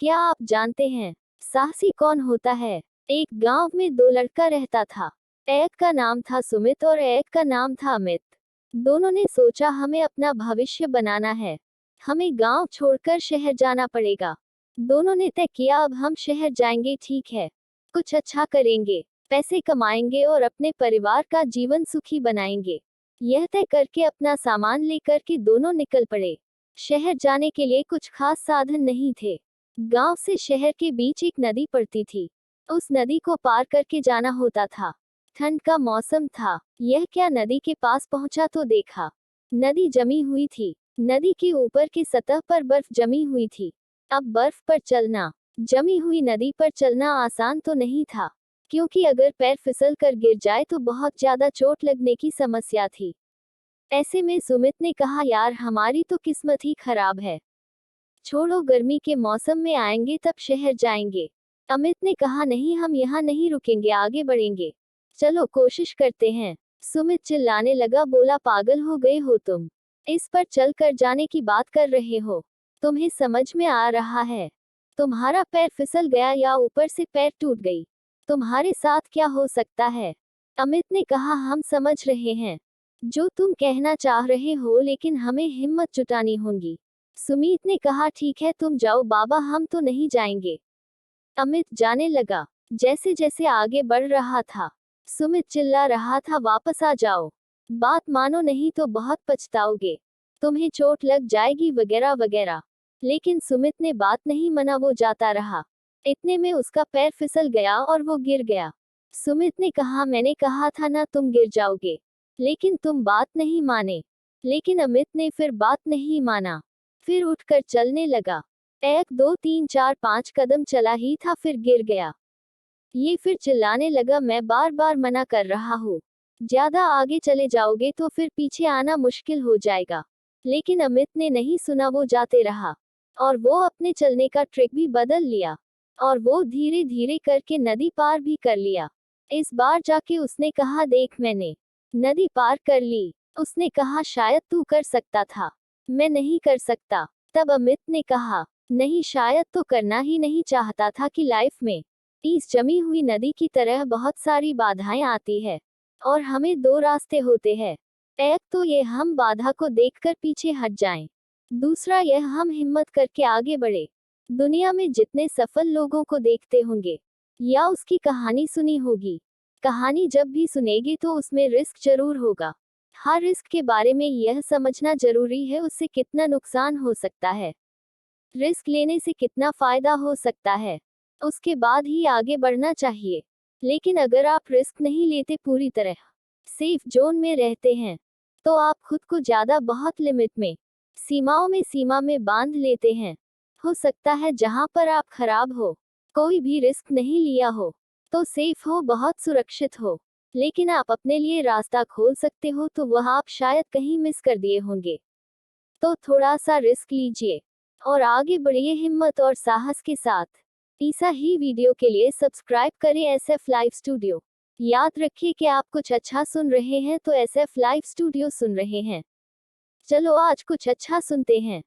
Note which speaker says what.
Speaker 1: क्या आप जानते हैं साहसी कौन होता है? एक गांव में दो लड़का रहता था। एक का नाम था सुमित और एक का नाम था अमित। दोनों ने सोचा हमें अपना भविष्य बनाना है, हमें गांव छोड़कर शहर जाना पड़ेगा। दोनों ने तय किया अब हम शहर जाएंगे, ठीक है, कुछ अच्छा करेंगे, पैसे कमाएंगे और अपने परिवार का जीवन सुखी बनाएंगे। यह तय करके अपना सामान लेकर के दोनों निकल पड़े। शहर जाने के लिए कुछ खास साधन नहीं थे। गांव से शहर के बीच एक नदी पड़ती थी। उस नदी को पार करके जाना होता था। ठंड का मौसम था। यह क्या नदी के पास पहुंचा तो देखा, नदी जमी हुई थी। नदी के ऊपर की सतह पर बर्फ जमी हुई थी। अब बर्फ पर चलना, जमी हुई नदी पर चलना आसान तो नहीं था, क्योंकि अगर पैर फिसल कर गिर जाए तो बहुत ज्यादा चोट लगने की समस्या थी। ऐसे में सुमित ने कहा, यार हमारी तो किस्मत ही खराब है, छोड़ो, गर्मी के मौसम में आएंगे तब शहर जाएंगे। अमित ने कहा, नहीं, हम यहाँ नहीं रुकेंगे, आगे बढ़ेंगे, चलो कोशिश करते हैं। सुमित चिल्लाने लगा, बोला, पागल हो गए हो तुम? इस पर चल कर जाने की बात कर रहे हो? तुम्हें समझ में आ रहा है? तुम्हारा पैर फिसल गया या ऊपर से पैर टूट गई, तुम्हारे साथ क्या हो सकता है? अमित ने कहा, हम समझ रहे हैं जो तुम कहना चाह रहे हो, लेकिन हमें हिम्मत जुटानी होगी। सुमित ने कहा, ठीक है, तुम जाओ बाबा, हम तो नहीं जाएंगे। अमित जाने लगा। जैसे जैसे आगे बढ़ रहा था, सुमित चिल्ला रहा था, वापस आ जाओ, बात मानो नहीं तो बहुत पछताओगे, तुम्हें चोट लग जाएगी, वगैरह वगैरह। लेकिन सुमित ने बात नहीं माना, वो जाता रहा। इतने में उसका पैर फिसल गया और वो गिर गया। सुमित ने कहा, मैंने कहा था ना तुम गिर जाओगे, लेकिन तुम बात नहीं माने। लेकिन अमित ने फिर बात नहीं माना, फिर उठकर चलने लगा। 1 2 3 4 5 कदम चला ही था, फिर गिर गया। ये फिर चिल्लाने लगा, मैं बार बार मना कर रहा हूँ, ज्यादा आगे चले जाओगे तो फिर पीछे आना मुश्किल हो जाएगा। लेकिन अमित ने नहीं सुना, वो जाते रहा। और वो अपने चलने का ट्रिक भी बदल लिया, और वो धीरे धीरे करके नदी पार भी कर लिया। इस बार जाके उसने कहा, देख मैंने नदी पार कर ली। उसने कहा, शायद तू कर सकता था, मैं नहीं कर सकता। तब अमित ने कहा, नहीं, शायद तो करना ही नहीं चाहता था कि लाइफ में इस जमी हुई नदी की तरह बहुत सारी बाधाएं आती है, और हमें दो रास्ते होते हैं। एक तो ये हम बाधा को देखकर पीछे हट जाएं, दूसरा यह हम हिम्मत करके आगे बढ़े। दुनिया में जितने सफल लोगों को देखते होंगे या उसकी कहानी सुनी होगी, कहानी जब भी सुनेगी तो उसमें रिस्क जरूर होगा। हर रिस्क के बारे में यह समझना जरूरी है, उससे कितना नुकसान हो सकता है, रिस्क लेने से कितना फायदा हो सकता है, उसके बाद ही आगे बढ़ना चाहिए। लेकिन अगर आप रिस्क नहीं लेते, पूरी तरह सेफ जोन में रहते हैं, तो आप खुद को ज्यादा बहुत लिमिट में, सीमा में बांध लेते हैं। हो सकता है जहां पर आप खराब हो, कोई भी रिस्क नहीं लिया हो, तो सेफ हो, बहुत सुरक्षित हो, लेकिन आप अपने लिए रास्ता खोल सकते हो, तो वह आप शायद कहीं मिस कर दिए होंगे। तो थोड़ा सा रिस्क लीजिए और आगे बढ़िए हिम्मत और साहस के साथ। ऐसा ही वीडियो के लिए सब्सक्राइब करें SF लाइव स्टूडियो। याद रखिए कि आप कुछ अच्छा सुन रहे हैं तो SF लाइव स्टूडियो सुन रहे हैं। चलो आज कुछ अच्छा सुनते हैं।